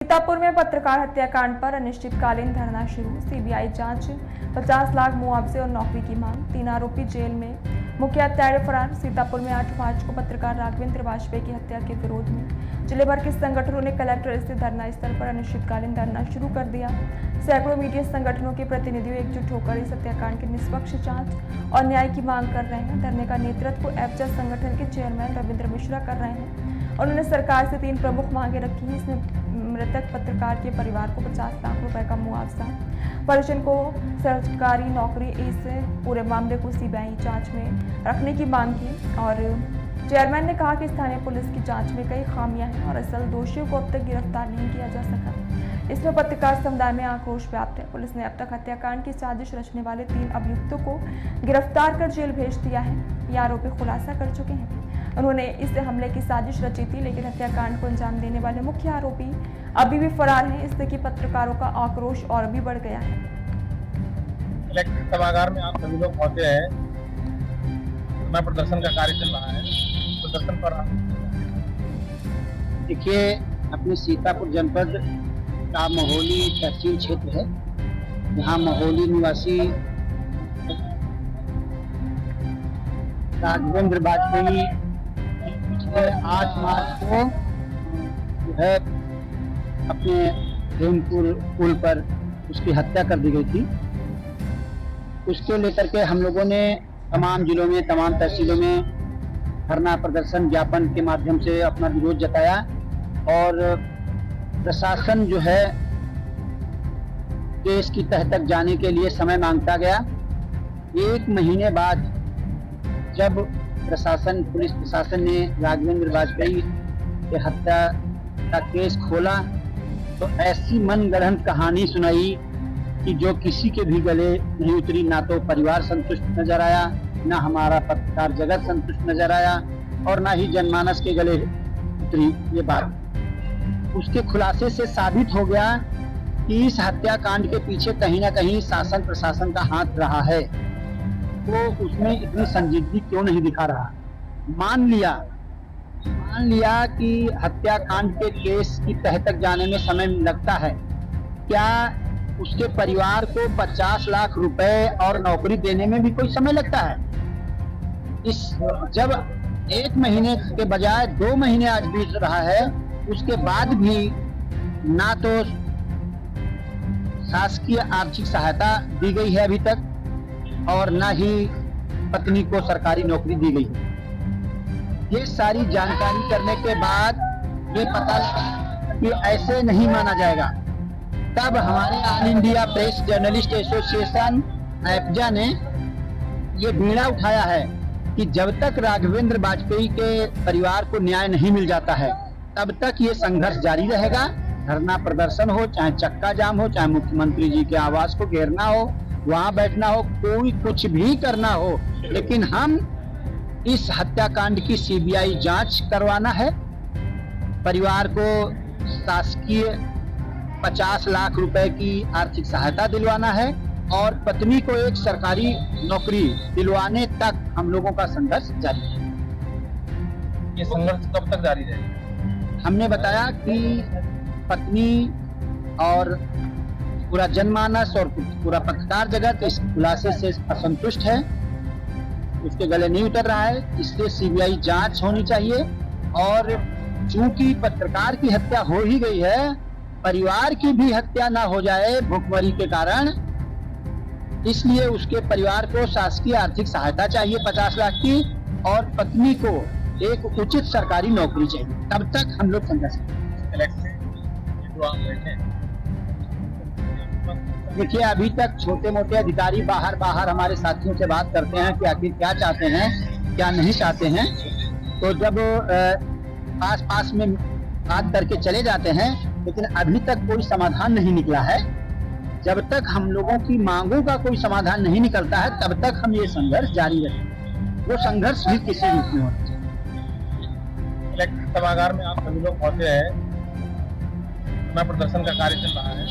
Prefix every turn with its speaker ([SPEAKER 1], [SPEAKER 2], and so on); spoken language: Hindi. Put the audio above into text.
[SPEAKER 1] सीतापुर में पत्रकार हत्याकांड पर अनिश्चितकालीन धरना शुरू। सीबीआई जांच, 50 लाख मुआवजे और नौकरी की मांग। 3 आरोपी जेल में, मुख्य हत्यारे फरार। सीतापुर में 8 मार्च को पत्रकार राघवेंद्र वाजपेयी की हत्या के विरोध में जिले भर के संगठनों ने कलेक्टर स्थित धरना स्थल पर अनिश्चितकालीन धरना शुरू कर दिया। सैकड़ों मीडिया संगठनों के प्रतिनिधियों एकजुट होकर इस हत्याकांड की निष्पक्ष जांच और न्याय की मांग कर रहे हैं। धरने का नेतृत्व एबजा संगठन के चेयरमैन रविंद्र मिश्रा कर रहे हैं। उन्होंने सरकार से 3 प्रमुख मांगे रखी हैं। इसमें मृतक पत्रकार के परिवार को 50 लाख रुपए का मुआवजा, परिजन को सरकारी नौकरी, इस पूरे मामले को सीबीआई जांच में रखने की मांग की। और चेयरमैन ने कहा कि स्थानीय पुलिस की जांच में कई खामियां हैं और असल दोषियों को अब तक गिरफ्तार नहीं किया जा सका। इसमें पत्रकार समुदाय में आक्रोश व्याप्त है। पुलिस ने अब तक हत्याकांड की साजिश रचने वाले 3 अभियुक्तों को गिरफ्तार कर जेल भेज दिया है। ये आरोपी खुलासा कर चुके हैं। उन्होंने इस हमले की साजिश रची थी, लेकिन हत्याकांड को अंजाम देने वाले मुख्य आरोपी अभी भी फरार हैं। इससे कि पत्रकारों का आक्रोश और भी बढ़ गया है।
[SPEAKER 2] कलेक्टर सभागार में आप सभी लोग पहुंचे हैं। मैं प्रदर्शन का कार्य चल रहा है। प्रदर्शन पर
[SPEAKER 3] देखिए, अपने सीतापुर जनपद का महोली तहसील क्षेत्र है। यहाँ महोली निवासी राघवेंद्र वाजपेयी पिछले 8 मार्च को जो है अपने प्रेमपुर पुल पर उसकी हत्या कर दी गई थी। उसको लेकर के हम लोगों ने तमाम जिलों में, तमाम तहसीलों में धरना प्रदर्शन ज्ञापन के माध्यम से अपना विरोध जताया और प्रशासन जो है केस की तह तक जाने के लिए समय मांगता गया। 1 महीने बाद जब पुलिस प्रशासन ने राघवेंद्र वाजपेयी के हत्या का केस खोला तो ऐसी मनगढ़ंत कहानी सुनाई कि जो किसी के भी गले नहीं उतरी। ना तो परिवार संतुष्ट नजर आया, ना हमारा पत्रकार जगत संतुष्ट नजर आया और ना ही जनमानस के गले उतरी ये बात। उसके खुलासे से साबित हो गया कि इस हत्याकांड के पीछे कहीं ना कहीं शासन प्रशासन का हाथ रहा है। तो उसमें इतनी संजीदगी क्यों नहीं दिखा रहा। मान लिया कि हत्याकांड के केस की तह तक जाने में समय लगता है। क्या उसके परिवार को 50 लाख रुपए और नौकरी देने में भी कोई समय लगता है? जब 1 महीने के बजाय 2 महीने आज बीत रहा है, उसके बाद भी ना तो शासकीय आर्थिक सहायता दी गई है अभी तक और ना ही पत्नी को सरकारी नौकरी दी गई है। ये सारी जानकारी करने के बाद ये पता लगा कि ऐसे नहीं माना जाएगा। तब हमारे all India press journalist association एबजा ने ये बीड़ा उठाया है कि जब तक राघवेंद्र वाजपेयी के परिवार को न्याय नहीं मिल जाता है तब तक ये संघर्ष जारी रहेगा। धरना प्रदर्शन हो, चाहे चक्का जाम हो, चाहे मुख्यमंत्री जी के आवास को घेरना हो, वहां बैठना हो, कोई कुछ भी करना हो, लेकिन हम इस हत्याकांड की सीबीआई जांच करवाना है। परिवार को शासकीय 50 लाख रुपए की आर्थिक सहायता दिलवाना है और पत्नी को एक सरकारी नौकरी दिलवाने तक हम लोगों का संघर्ष जारी है।
[SPEAKER 2] ये संघर्ष कब तक जारी रहेगा?
[SPEAKER 3] हमने बताया कि पत्नी और पूरा जनमानस और पूरा पत्रकार जगत इस खुलासे से असंतुष्ट है, उसके गले नहीं उतर रहा है। इसलिए सीबीआई जांच होनी चाहिए और चूंकि पत्रकार की हत्या हो ही गई है, परिवार की भी हत्या ना हो जाए भूखमरी के कारण, इसलिए उसके परिवार को शासकीय आर्थिक सहायता चाहिए 50 लाख की और पत्नी को एक उचित सरकारी नौकरी चाहिए। तब तक हम लोग संघर्ष करेंगे। देखिए, अभी तक छोटे मोटे अधिकारी बाहर हमारे साथियों से बात करते हैं कि आखिर क्या चाहते हैं, क्या नहीं चाहते हैं। तो जब पास में बात करके चले जाते हैं, लेकिन अभी तक कोई समाधान नहीं निकला है। जब तक हम लोगों की मांगों का कोई समाधान नहीं निकलता है तब तक हम ये संघर्ष जारी रखेंगे। वो संघर्ष भी किसी रूप में होना चाहिए।
[SPEAKER 2] कलेक्टर सभागार में आप सभी लोग पहुंचे हैं। मैं प्रदर्शन का कार्य चल रहा है।